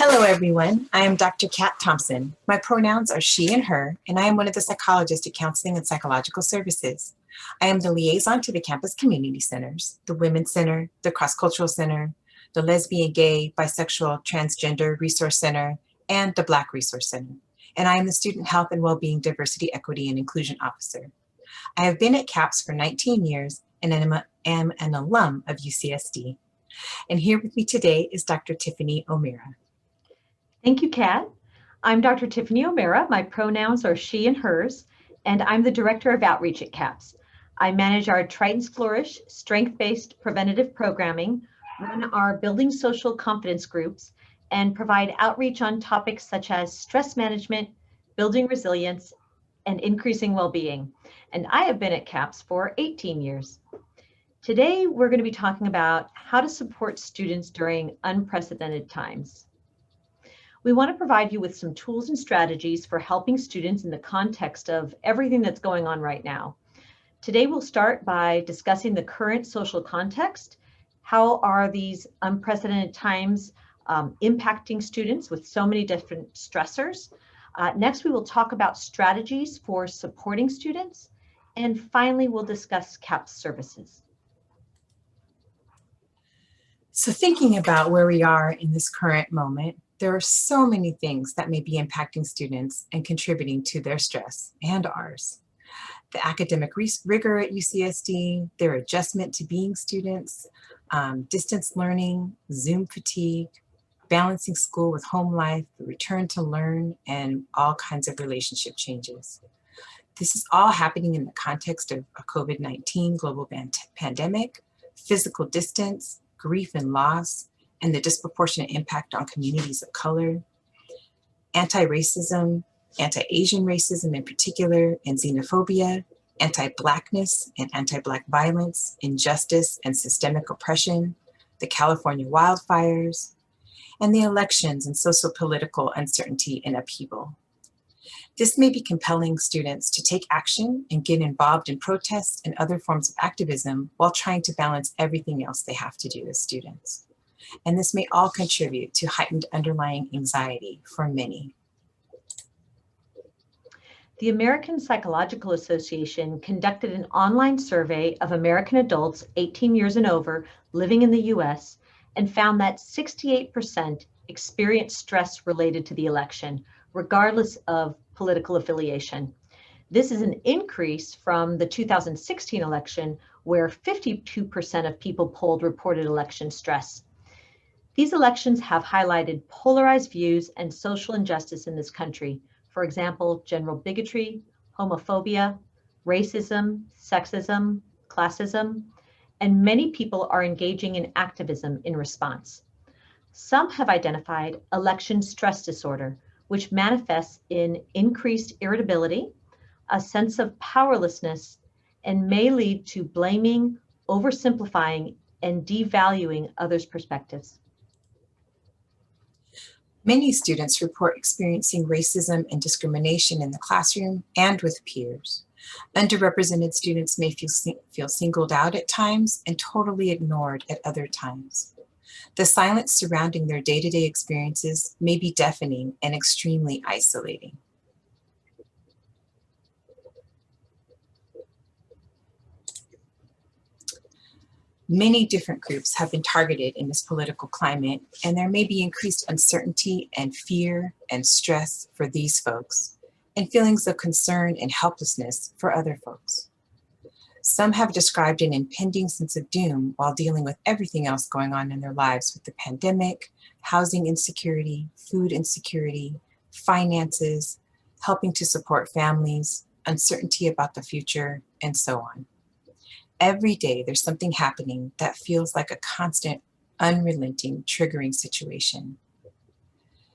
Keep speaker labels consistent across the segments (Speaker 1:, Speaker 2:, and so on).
Speaker 1: Hello, everyone. I am Dr. Kat Thompson. My pronouns are she and her, and I am one of the psychologists at Counseling and Psychological Services. I am the liaison to the campus community centers, the Women's Center, the Cross-Cultural Center, the Lesbian, Gay, Bisexual, Transgender Resource Center, and the Black Resource Center. And I am the Student Health and Wellbeing, Diversity, Equity, and Inclusion Officer. I have been at CAPS for 19 years and am an alum of UCSD. And here with me today is Dr. Tiffany O'Meara.
Speaker 2: Thank you, Kat. I'm Dr. Tiffany O'Meara. My pronouns are she and hers, and I'm the Director of Outreach at CAPS. I manage our Tritons Flourish strength-based preventative programming, run our Building Social Confidence groups, and provide outreach on topics such as stress management, building resilience, and increasing well-being. And I have been at CAPS for 18 years. Today, we're going to be talking about how to support students during unprecedented times. We want to provide you with some tools and strategies for helping students in the context of everything that's going on right now. Today, we'll start by discussing the current social context. How are these unprecedented times impacting students with so many different stressors? Next, we will talk about strategies for supporting students. And finally, we'll discuss CAPS services.
Speaker 1: So thinking about where we are in this current moment, there are so many things that may be impacting students and contributing to their stress and ours. The academic rigor at UCSD, their adjustment to being students, distance learning, Zoom fatigue, balancing school with home life, the return to learn, and all kinds of relationship changes. This is all happening in the context of a COVID-19 global pandemic, physical distance, grief and loss, and the disproportionate impact on communities of color, anti-racism, anti-Asian racism in particular, and xenophobia, anti-Blackness and anti-Black violence, injustice and systemic oppression, the California wildfires, and the elections and socio-political uncertainty and upheaval. This may be compelling students to take action and get involved in protests and other forms of activism while trying to balance everything else they have to do as students. And this may all contribute to heightened underlying anxiety for many.
Speaker 2: The American Psychological Association conducted an online survey of American adults 18 years and over living in the US and found that 68% experienced stress related to the election, regardless of political affiliation. This is an increase from the 2016 election, where 52% of people polled reported election stress. These elections have highlighted polarized views and social injustice in this country. For example, general bigotry, homophobia, racism, sexism, classism, and many people are engaging in activism in response. Some have identified election stress disorder, which manifests in increased irritability, a sense of powerlessness, and may lead to blaming, oversimplifying, and devaluing others' perspectives.
Speaker 1: Many students report experiencing racism and discrimination in the classroom and with peers. Underrepresented students may feel singled out at times and totally ignored at other times. The silence surrounding their day-to-day experiences may be deafening and extremely isolating. Many different groups have been targeted in this political climate, and there may be increased uncertainty and fear and stress for these folks, and feelings of concern and helplessness for other folks. Some have described an impending sense of doom while dealing with everything else going on in their lives with the pandemic, housing insecurity, food insecurity, finances, helping to support families, uncertainty about the future, and so on. Every day there's something happening that feels like a constant, unrelenting, triggering situation.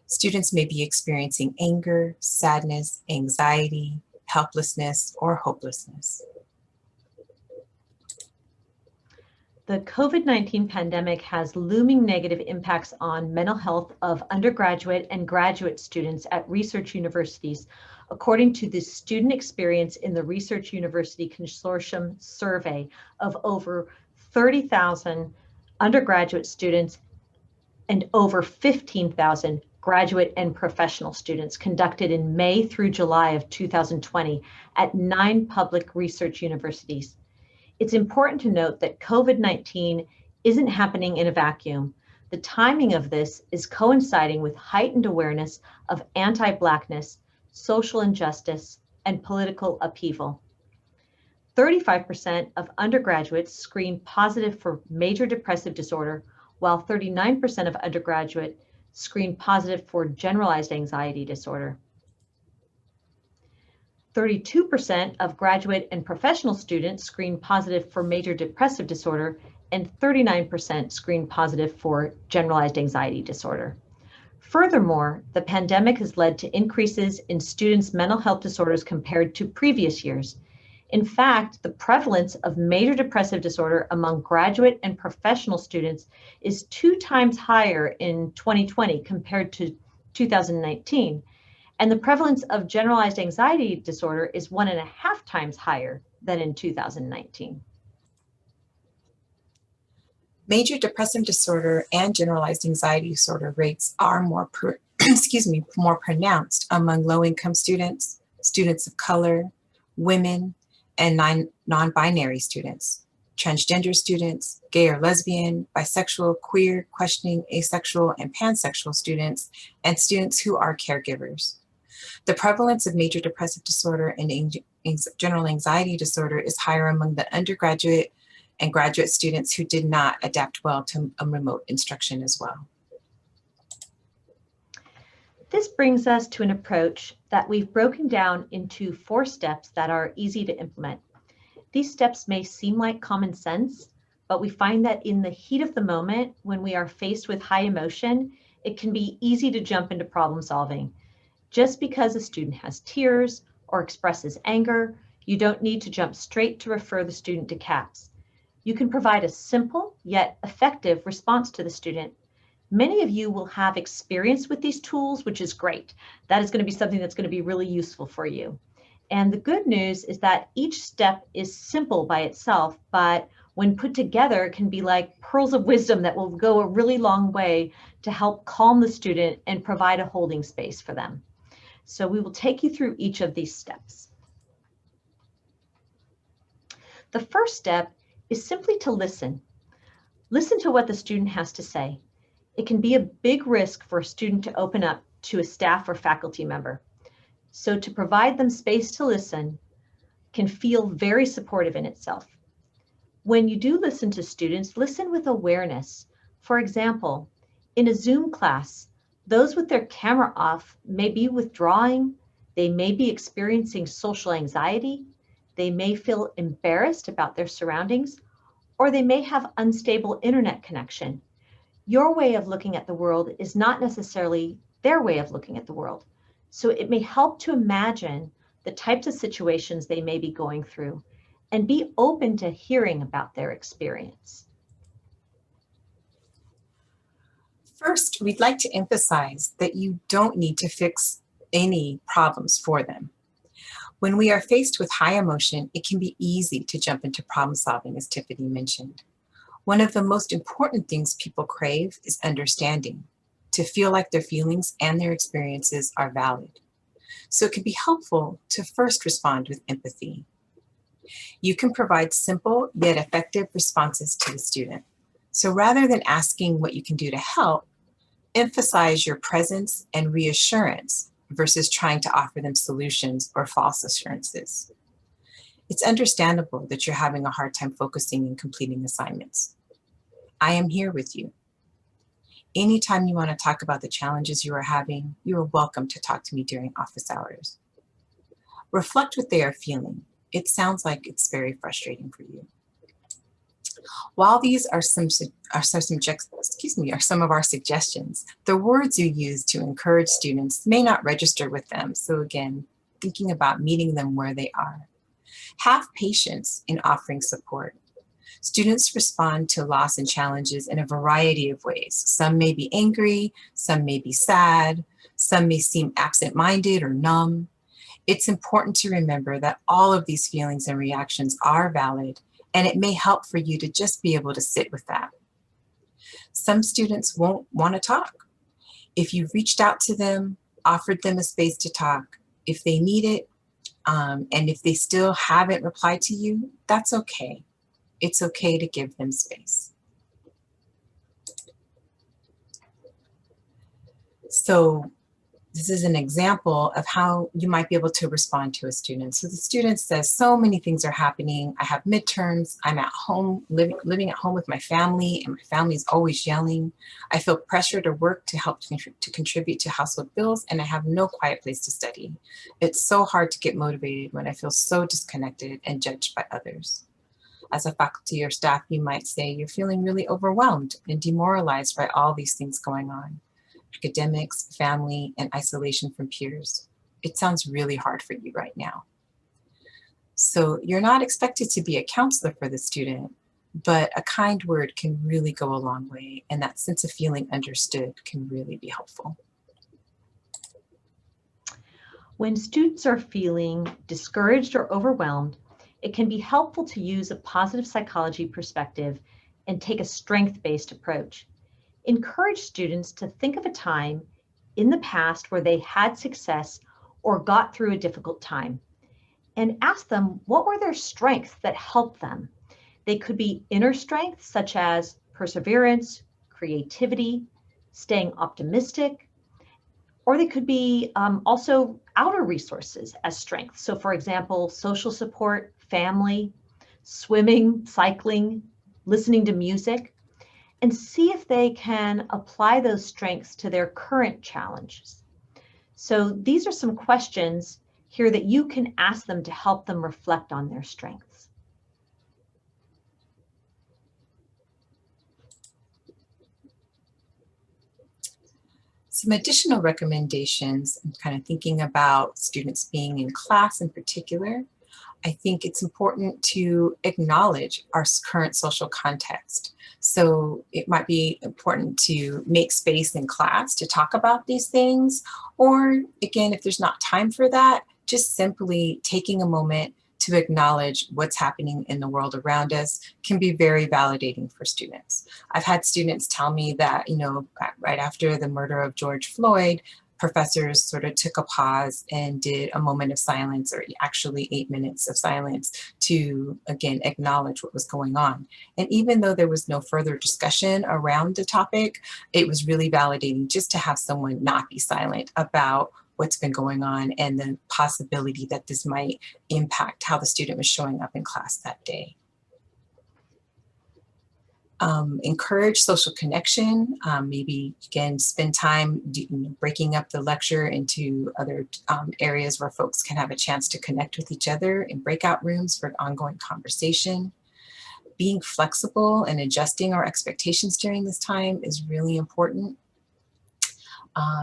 Speaker 1: Students may be experiencing anger, sadness, anxiety, helplessness, or hopelessness.
Speaker 2: The COVID-19 pandemic has looming negative impacts on mental health of undergraduate and graduate students at research universities, according to the Student Experience in the Research University Consortium survey of over 30,000 undergraduate students and over 15,000 graduate and professional students conducted in May through July of 2020 at 9 public research universities. It's important to note that COVID-19 isn't happening in a vacuum. The timing of this is coinciding with heightened awareness of anti-Blackness, social injustice, and political upheaval. 35% of undergraduates screened positive for major depressive disorder, while 39% of undergraduate screened positive for generalized anxiety disorder. 32% of graduate and professional students screened positive for major depressive disorder, and 39% screened positive for generalized anxiety disorder. Furthermore, the pandemic has led to increases in students' mental health disorders compared to previous years. In fact, the prevalence of major depressive disorder among graduate and professional students is 2 times higher in 2020 compared to 2019. And the prevalence of generalized anxiety disorder is 1.5 times higher than in 2019.
Speaker 1: Major depressive disorder and generalized anxiety disorder rates are more pronounced among low-income students, students of color, women, and non-binary students, transgender students, gay or lesbian, bisexual, queer, questioning, asexual, and pansexual students, and students who are caregivers. The prevalence of major depressive disorder and general anxiety disorder is higher among the undergraduate and graduate students who did not adapt well to remote instruction as well.
Speaker 2: This brings us to an approach that we've broken down into 4 steps that are easy to implement. These steps may seem like common sense, but we find that in the heat of the moment, when we are faced with high emotion, it can be easy to jump into problem solving. Just because a student has tears or expresses anger, you don't need to jump straight to refer the student to CAPS. You can provide a simple yet effective response to the student. Many of you will have experience with these tools, which is great. That is going to be something that's going to be really useful for you. And the good news is that each step is simple by itself, but when put together can be like pearls of wisdom that will go a really long way to help calm the student and provide a holding space for them. So we will take you through each of these steps. The first step is simply to listen. Listen to what the student has to say. It can be a big risk for a student to open up to a staff or faculty member. So to provide them space to listen can feel very supportive in itself. When you do listen to students, listen with awareness. For example, in a Zoom class, those with their camera off may be withdrawing, they may be experiencing social anxiety, they may feel embarrassed about their surroundings, or they may have unstable internet connection. Your way of looking at the world is not necessarily their way of looking at the world. So it may help to imagine the types of situations they may be going through and be open to hearing about their experience.
Speaker 1: First, we'd like to emphasize that you don't need to fix any problems for them. When we are faced with high emotion, it can be easy to jump into problem solving, as Tiffany mentioned. One of the most important things people crave is understanding, to feel like their feelings and their experiences are valid. So it can be helpful to first respond with empathy. You can provide simple yet effective responses to the student. So rather than asking what you can do to help, emphasize your presence and reassurance versus trying to offer them solutions or false assurances. It's understandable that you're having a hard time focusing and completing assignments. I am here with you. Anytime you want to talk about the challenges you are having, you are welcome to talk to me during office hours. Reflect what they are feeling. It sounds like it's very frustrating for you. While these are some of our suggestions, the words you use to encourage students may not register with them. So again, thinking about meeting them where they are. Have patience in offering support. Students respond to loss and challenges in a variety of ways. Some may be angry, some may be sad, some may seem absent-minded or numb. It's important to remember that all of these feelings and reactions are valid, and it may help for you to just be able to sit with that. Some students won't want to talk. If you've reached out to them, offered them a space to talk, if they need it, and if they still haven't replied to you, that's okay. It's okay to give them space. So this is an example of how you might be able to respond to a student. So the student says, so many things are happening. I have midterms. I'm at home, living at home with my family, and my family is always yelling. I feel pressure to work to help to contribute to household bills, and I have no quiet place to study. It's so hard to get motivated when I feel so disconnected and judged by others. As a faculty or staff, you might say you're feeling really overwhelmed and demoralized by all these things going on. Academics, family, and isolation from peers. It sounds really hard for you right now. So you're not expected to be a counselor for the student, but a kind word can really go a long way, and that sense of feeling understood can really be helpful.
Speaker 2: When students are feeling discouraged or overwhelmed, it can be helpful to use a positive psychology perspective and take a strength-based approach. Encourage students to think of a time in the past where they had success or got through a difficult time, and ask them what were their strengths that helped them. They could be inner strengths such as perseverance, creativity, staying optimistic, or they could be also outer resources as strengths. So for example, social support, family, swimming, cycling, listening to music, and see if they can apply those strengths to their current challenges. So these are some questions here that you can ask them to help them reflect on their strengths.
Speaker 1: Some additional recommendations, kind of thinking about students being in class in particular, I think it's important to acknowledge our current social context. So it might be important to make space in class to talk about these things, or again, if there's not time for that, just simply taking a moment to acknowledge what's happening in the world around us can be very validating for students. I've had students tell me that, right after the murder of George Floyd, professors sort of took a pause and did a moment of silence, or actually 8 minutes of silence, to again acknowledge what was going on. And even though there was no further discussion around the topic, it was really validating just to have someone not be silent about what's been going on and the possibility that this might impact how the student was showing up in class that day. Encourage social connection, maybe again spend time breaking up the lecture into other areas where folks can have a chance to connect with each other in breakout rooms for ongoing conversation. Being flexible and adjusting our expectations during this time is really important.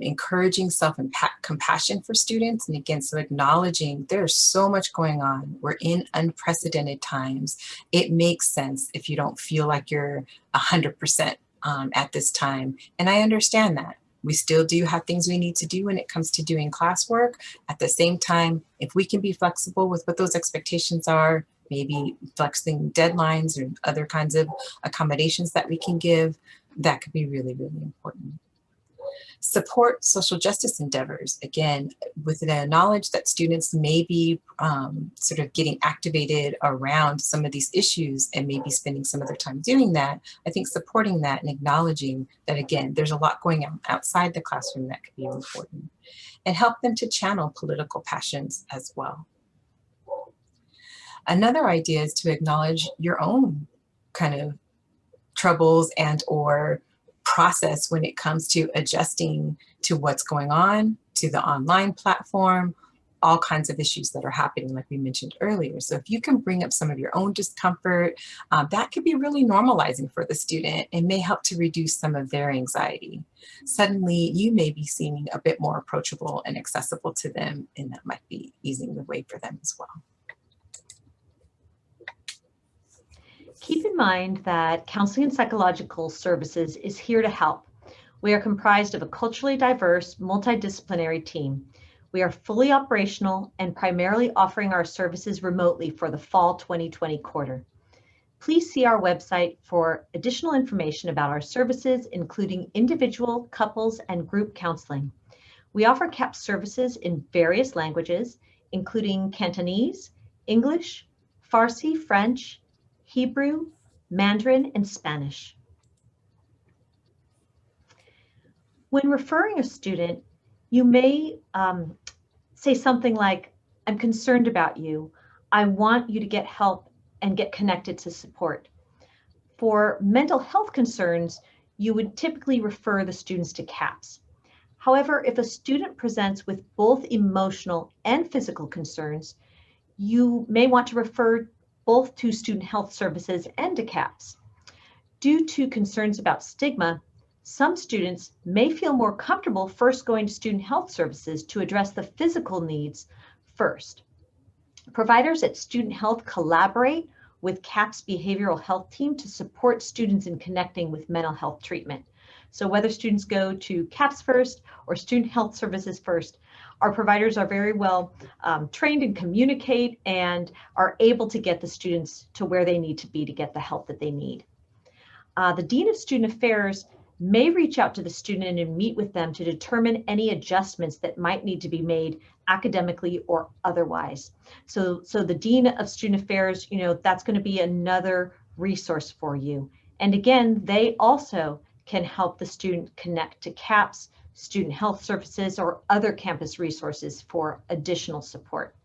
Speaker 1: Encouraging self-compassion for students. And again, so acknowledging there's so much going on. We're in unprecedented times. It makes sense if you don't feel like you're 100% at this time. And I understand that. We still do have things we need to do when it comes to doing classwork. At the same time, if we can be flexible with what those expectations are, maybe flexing deadlines or other kinds of accommodations that we can give, that could be really, really important. Support social justice endeavors, again, with the knowledge that students may be sort of getting activated around some of these issues and maybe spending some of their time doing that. I think supporting that and acknowledging that, again, there's a lot going on outside the classroom that could be important, and help them to channel political passions as well. Another idea is to acknowledge your own kind of troubles and or process when it comes to adjusting to what's going on, to the online platform, all kinds of issues that are happening, like we mentioned earlier. So if you can bring up some of your own discomfort, that could be really normalizing for the student and may help to reduce some of their anxiety. Suddenly, you may be seeming a bit more approachable and accessible to them, and that might be easing the way for them as well.
Speaker 2: Keep in mind that Counseling and Psychological Services is here to help. We are comprised of a culturally diverse, multidisciplinary team. We are fully operational and primarily offering our services remotely for the fall 2020 quarter. please see our website for additional information about our services, including individual, couples, and group counseling. We offer CAPS services in various languages, including Cantonese, English, Farsi, French, Hebrew, Mandarin, and Spanish. When referring a student, you may say something like, "I'm concerned about you. I want you to get help and get connected to support." For mental health concerns, you would typically refer the students to CAPS. However, if a student presents with both emotional and physical concerns, you may want to refer both to student health services and to CAPS. Due to concerns about stigma, some students may feel more comfortable first going to student health services to address the physical needs first. Providers at Student Health collaborate with CAPS behavioral health team to support students in connecting with mental health treatment. So whether students go to CAPS first or student health services first, our providers are very well trained and communicate and are able to get the students to where they need to be to get the help that they need. The Dean of Student Affairs may reach out to the student and meet with them to determine any adjustments that might need to be made academically or otherwise. So the Dean of Student Affairs, that's going to be another resource for you. And again, they also can help the student connect to CAPS, student health services, or other campus resources for additional support.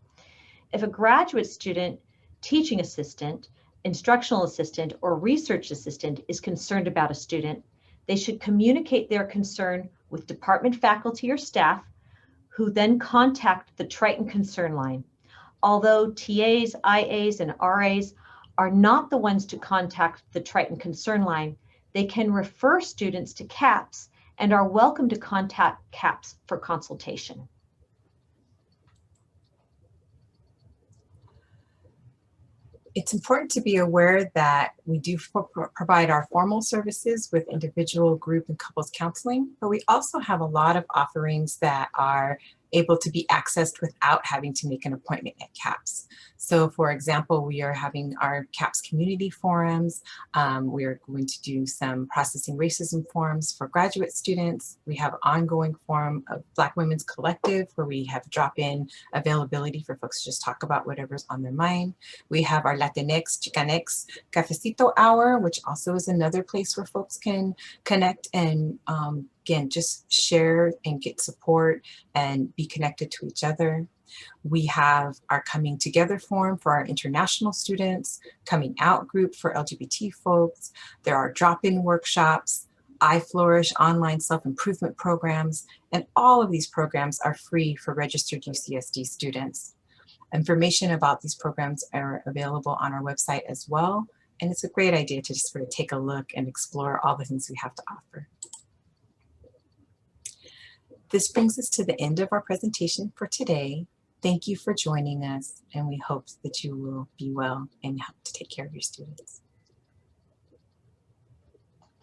Speaker 2: If a graduate student, teaching assistant, instructional assistant, or research assistant is concerned about a student, they should communicate their concern with department faculty or staff, who then contact the Triton Concern Line. Although TAs, IAs, and RAs are not the ones to contact the Triton Concern Line, they can refer students to CAPS and are welcome to contact CAPS for consultation.
Speaker 1: It's important to be aware that we do provide our formal services with individual, group, and couples counseling, but we also have a lot of offerings that are able to be accessed without having to make an appointment at CAPS. So for example, we are having our CAPS community forums. We are going to do some processing racism forums for graduate students. We have ongoing forum of Black Women's Collective, where we have drop-in availability for folks to just talk about whatever's on their mind. We have our Latinx, Chicanx Cafecito Hour, which also is another place where folks can connect and again, just share and get support and be connected to each other. We have our Coming Together Forum for our international students, Coming Out group for LGBT folks. There are drop-in workshops, I Flourish online self-improvement programs, and all of these programs are free for registered UCSD students. Information about these programs are available on our website as well, and it's a great idea to just sort of take a look and explore all the things we have to offer. This brings us to the end of our presentation for today. Thank you for joining us, and we hope that you will be well and help to take care of your students.